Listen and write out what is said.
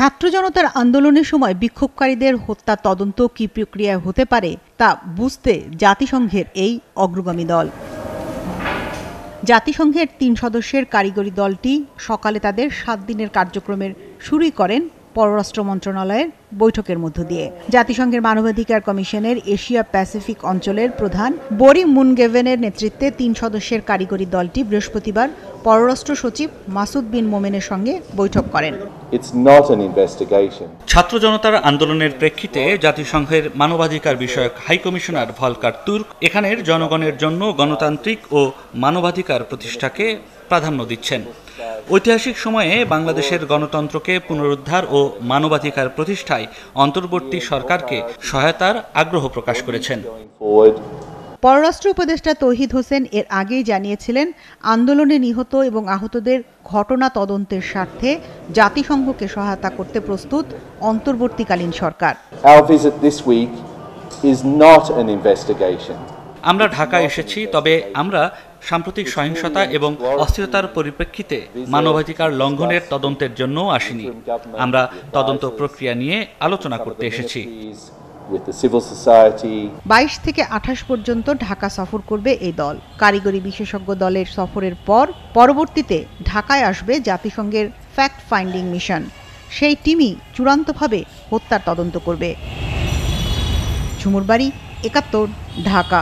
ছাত্র জনতার আন্দোলনের সময় বিক্ষোভকারীদের হত্যা তদন্ত কী প্রক্রিয়ায় হতে পারে তা বুঝতে জাতিসংঘের এই অগ্রগামী দল। জাতিসংঘের ৩ সদস্যের কারিগরি দলটি সকালে তাদের ৭ দিনের কার্যক্রমের শুরুই করেন পররাষ্ট্র মন্ত্রণালয়ের বৈঠকের মধ্য দিয়ে। জাতিসংঘের মানবাধিকার কমিশনের এশিয়া প্যাসিফিক অঞ্চলের প্রধান বরি মুনগেভেনের নেতৃত্বে ৩ সদস্যের কারিগরি দলটি বৃহস্পতিবার পররাষ্ট্র সচিব মাসুদ বিন মোমেনের সঙ্গে বৈঠক করেন। ছাত্র জনতার আন্দোলনের প্রেক্ষিতে জাতিসংঘের মানবাধিকার বিষয়ক হাই কমিশনার ভলকার তুর্ক এখানের জনগণের জন্য গণতান্ত্রিক ও মানবাধিকার প্রতিষ্ঠাকে প্রাধান্য দিচ্ছেন। ঐতিহাসিক সময়ে বাংলাদেশের গণতন্ত্রকে পুনরুদ্ধার ও মানবাধিকার প্রতিষ্ঠায় অন্তর্বর্তী সরকারকে সহায়তার আগ্রহ প্রকাশ করেছেন। পররাষ্ট্র উপদেষ্টা তৌহিদ হোসেন এর আগেই জানিয়েছিলেন, আন্দোলনে নিহত এবং আহতদের ঘটনা তদন্তের স্বার্থে জাতিসংঘকে সহায়তা করতে প্রস্তুত অন্তর্বর্তীকালীন সরকার। আমরা ঢাকায় এসেছি, তবে আমরা সাম্প্রতিক সহিংসতা এবং অস্থিরতার পরিপ্রেক্ষিতে মানবাধিকার লঙ্ঘনের তদন্তের জন্য আসিনি। আমরা তদন্ত প্রক্রিয়া নিয়ে আলোচনা করতে এসেছি। ২২ থেকে ২৮ পর্যন্ত ঢাকা সফর করবে এই দল। কারিগরি বিশেষজ্ঞ দলের সফরের পর পরবর্তীতে ঢাকায় আসবে জাতিসংঘের ফ্যাক্ট ফাইন্ডিং মিশন। সেই টিমই চূড়ান্তভাবে হত্যার তদন্ত করবে। ঝুমুর বাড়ি, ৭১, ঢাকা।